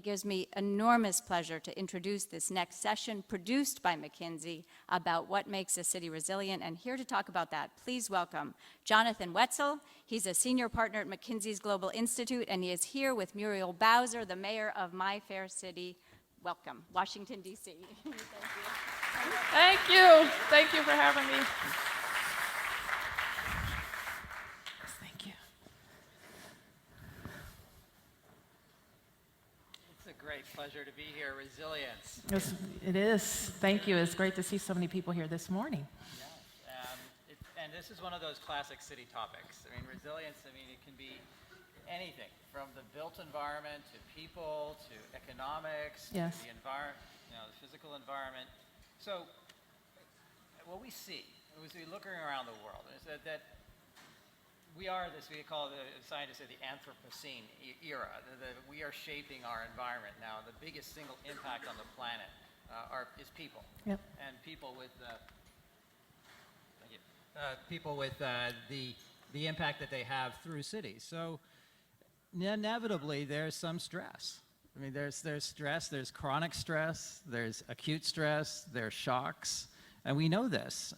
It gives me enormous pleasure to introduce this next session produced by McKinsey about what makes a city resilient, and here to talk about that, please welcome Jonathan Woetzel. He's a senior partner at McKinsey's Global Institute, and he is here with Muriel Bowser, the mayor of my fair city. Welcome, Washington, D.C. Thank you. Thank you. Thank you for having me. Thank you. It's a great pleasure to be here. Resilience. Yes, it is. Thank you. It's great to see so many people here this morning. Yeah. And this is one of those classic city topics. I mean, resilience, it can be anything from the built environment to people to economics to the environment, the physical environment. So what we see as we looking around the world is that we are this, we call the scientists say the Anthropocene era. We are shaping our environment now. The biggest single impact on the planet is people. Yep. And people with people with the impact that they have through cities. So inevitably, there's some stress. I mean, there's stress, there's chronic stress, there's acute stress, there's shocks, and we know this.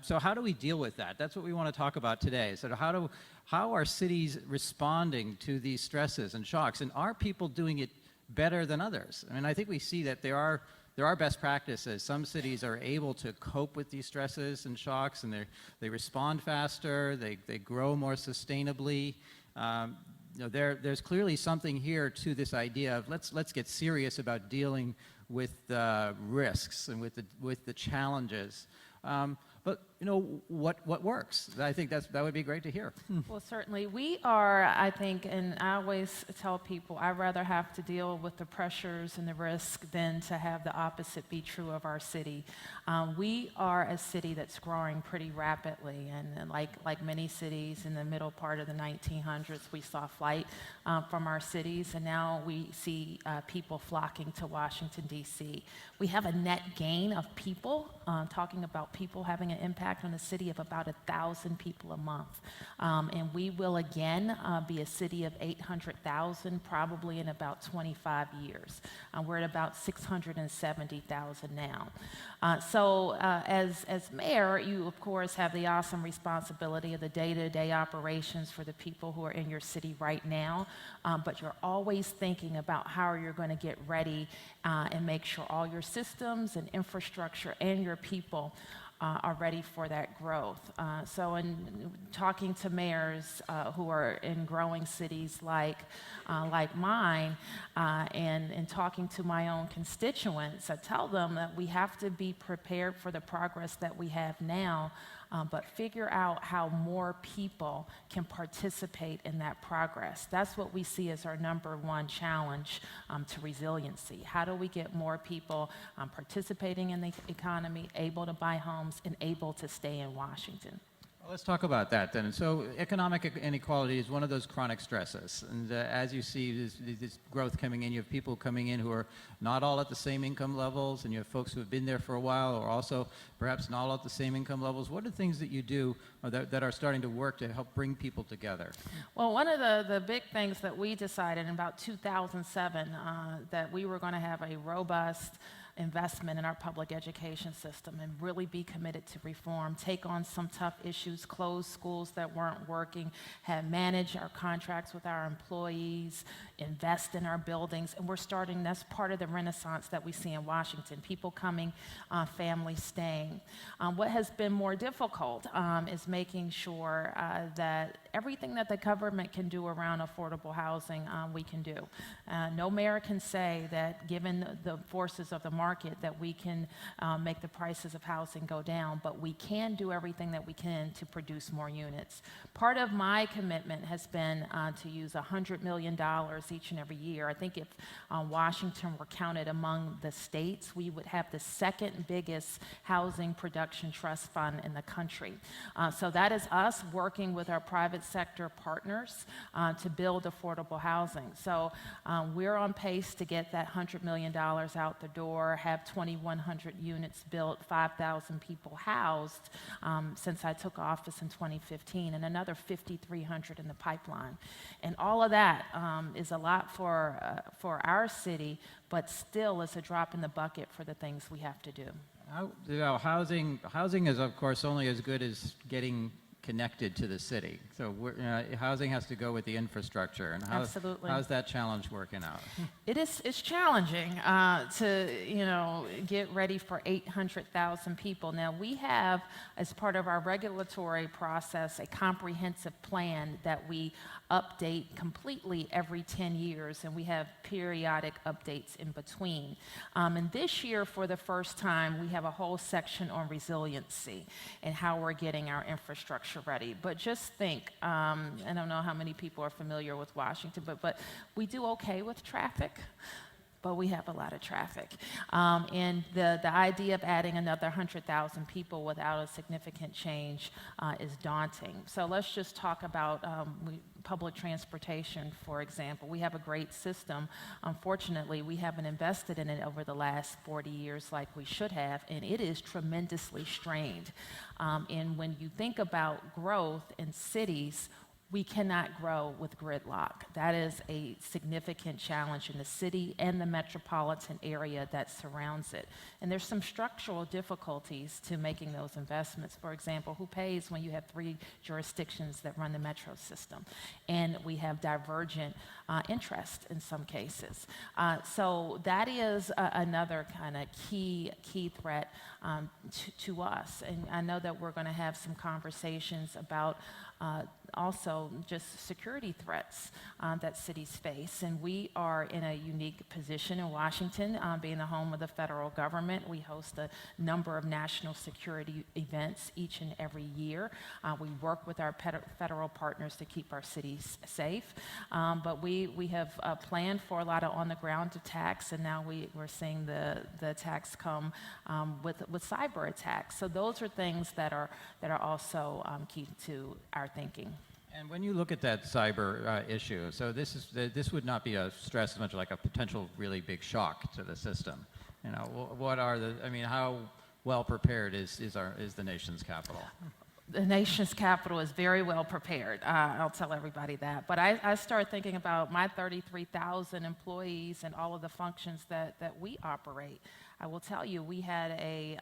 So how do we deal with that? That's what we want to talk about today. So how are cities responding to these stresses and shocks, and are people doing it better than others? I mean, I think we see that there are best practices. Some cities are able to cope with these stresses and shocks, and they respond faster, they grow more sustainably. There's clearly something here to this idea of let's get serious about dealing with the risks and with the challenges. But what works? I think that would be great to hear. Well, certainly we are, I think, and I always tell people, I'd rather have to deal with the pressures and the risk than to have the opposite be true of our city. We are a city that's growing pretty rapidly, and like many cities in the middle part of the 1900s, we saw flight from our cities, and now we see people flocking to Washington, D.C. We have a net gain of people, talking about people having an impact on the city of about 1,000 people a month. And we will again be a city of 800,000 probably in about 25 years. We're at about 670,000 now. So as mayor, you of course have the awesome responsibility of the day-to-day operations for the people who are in your city right now, but you're always thinking about how you're going to get ready and make sure all your systems and infrastructure and your people are ready for that growth. So in talking to mayors who are in growing cities like mine, and talking to my own constituents, I tell them that we have to be prepared for the progress that we have now, but figure out how more people can participate in that progress. That's what we see as our number one challenge to resiliency. How do we get more people participating in the economy, able to buy homes, and able to stay in Washington? Well, let's talk about that then. So economic inequality is one of those chronic stresses. And as you see this growth coming in, you have people coming in who are not all at the same income levels, and you have folks who have been there for a while or also perhaps not all at the same income levels. What are the things that you do that are starting to work to help bring people together? Well, one of the big things that we decided in about 2007 that we were going to have a robust investment in our public education system and really be committed to reform, take on some tough issues, close schools that weren't working, have managed our contracts with our employees, invest in our buildings, and we're starting, that's part of the renaissance that we see in Washington, people coming, families staying. What has been more difficult is making sure that everything that the government can do around affordable housing, we can do. No mayor can say that given the forces of the market that we can make the prices of housing go down, but we can do everything that we can to produce more units. Part of my commitment has been to use $100 million each and every year. I think if Washington were counted among the states, we would have the second biggest housing production trust fund in the country. So that is us working with our private sector partners to build affordable housing. So we're on pace to get that $100 million out the door, have 2,100 units built, 5,000 people housed since I took office in 2015, and another 5,300 in the pipeline. And all of that is a lot for our city, but still is a drop in the bucket for the things we have to do. Housing is, of course, only as good as getting connected to the city. So housing has to go with the infrastructure. And Absolutely. How's that challenge working out? It's challenging to get ready for 800,000 people. Now we have, as part of our regulatory process, a comprehensive plan that we update completely every 10 years, and we have periodic updates in between. And this year, for the first time, we have a whole section on resiliency and how we're getting our infrastructure ready. But just think, I don't know how many people are familiar with Washington, but we do okay with traffic. But we have a lot of traffic. And the idea of adding another 100,000 people without a significant change is daunting. So let's just talk about public transportation, for example. We have a great system. Unfortunately, we haven't invested in it over the last 40 years like we should have, and it is tremendously strained. And when you think about growth in cities, we cannot grow with gridlock. That is a significant challenge in the city and the metropolitan area that surrounds it. And there's some structural difficulties to making those investments. For example, who pays when you have 3 jurisdictions that run the metro system? And we have divergent interest in some cases. So that is another kind of key threat to us. And I know that we're going to have some conversations about also just security threats that cities face. And we are in a unique position in Washington, being the home of the federal government. We host a number of national security events each and every year. We work with our federal partners to keep our cities safe. But we have planned for a lot of on-the-ground attacks, and now we're seeing the attacks come with cyber attacks. So those are things that are also key to our thinking. And when you look at that cyber issue, so this would not be a stress as much like a potential really big shock to the system. You know, how well prepared is the nation's capital? The nation's capital is very well prepared. I'll tell everybody that. But I start thinking about my 33,000 employees and all of the functions that we operate. I will tell you, we had a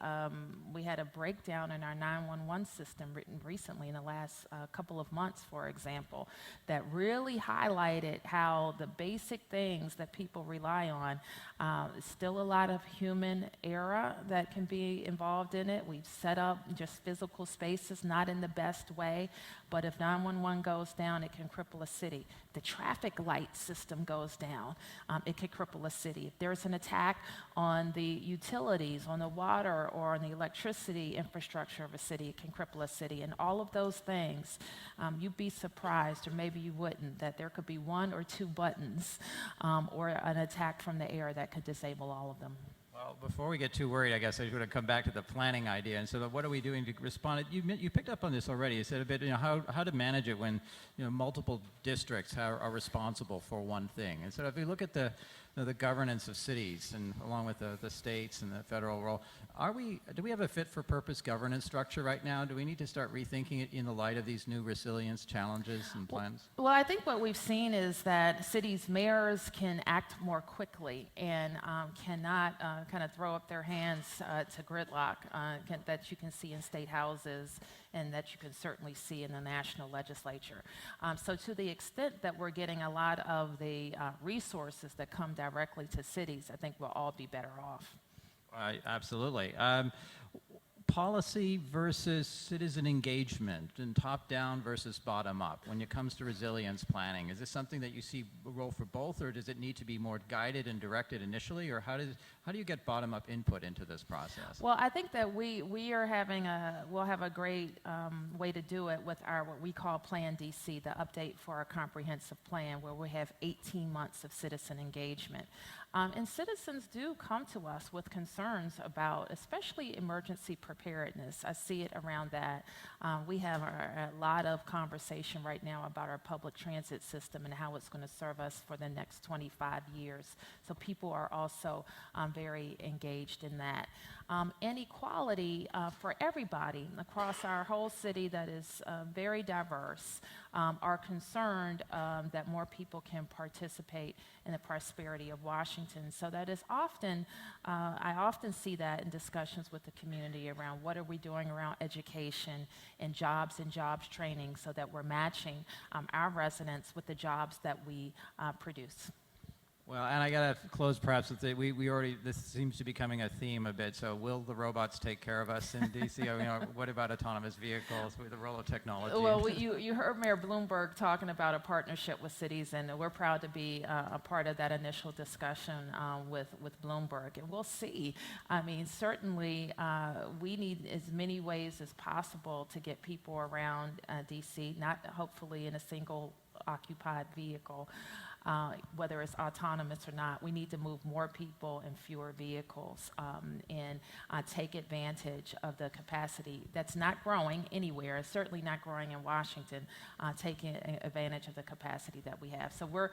breakdown in our 911 system written recently in the last couple of months, for example, that really highlighted how the basic things that people rely on, still a lot of human error that can be involved in it. We've set up just physical spaces, not in the best way, but if 911 goes down, it can cripple a city. The traffic light system goes down, it could cripple a city. If there's an attack on the utilities, on the water, or on the electricity infrastructure of a city, it can cripple a city. And all of those things, you'd be surprised, or maybe you wouldn't, that there could be 1 or 2 buttons or an attack from the air that could disable all of them. Well, before we get too worried, I guess I should have come back to the planning idea. And so what are we doing to respond? You picked up on this already. You said a bit, how to manage it when multiple districts are responsible for one thing. And so if we look at the governance of cities, and along with the states and the federal role, do we have a fit-for-purpose governance structure right now? Do we need to start rethinking it in the light of these new resilience challenges and plans? Well, I think what we've seen is that cities' mayors can act more quickly and cannot kind of throw up their hands to gridlock that you can see in state houses and that you can certainly see in the national legislature. So to the extent that we're getting a lot of the resources that come directly to cities, I think we'll all be better off. Absolutely. Policy versus citizen engagement, and top-down versus bottom-up. When it comes to resilience planning, is this something that you see a role for both, or does it need to be more guided and directed initially, or how do you get bottom-up input into this process? Well, I think that we'll have a great way to do it with our what we call Plan DC, the update for our comprehensive plan, where we have 18 months of citizen engagement. And citizens do come to us with concerns about, especially emergency preparedness. preparedness. I see it around that. We have a lot of conversation right now about our public transit system and how it's going to serve us for the next 25 years. So people are also very engaged in that. Inequality for everybody across our whole city that is very diverse are concerned that more people can participate in the prosperity of Washington. So that is often, I often see that in discussions with the community around what are we doing around education and jobs training so that we're matching our residents with the jobs that we produce. Well, and I got to close perhaps with we already, this seems to be becoming a theme a bit, so will the robots take care of us in DC? What about autonomous vehicles, with the role of technology? Well, you heard Mayor Bloomberg talking about a partnership with cities, and we're proud to be a part of that initial discussion with Bloomberg, and we'll see. I mean, certainly we need as many ways as possible to get people around DC, not hopefully in a single occupied vehicle. Whether it's autonomous or not, we need to move more people in fewer vehicles and take advantage of the capacity that's not growing anywhere, certainly not growing in Washington, taking advantage of the capacity that we have. So we're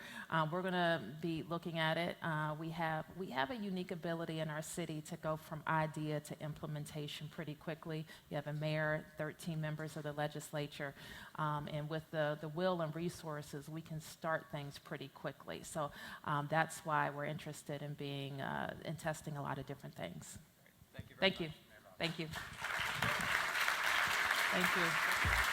going to be looking at it. We have a unique ability in our city to go from idea to implementation pretty quickly. You have a mayor, 13 members of the legislature, and with the will and resources, we can start things pretty quickly. So that's why we're interested in in testing a lot of different things. Thank you very much. Thank you. Thank you.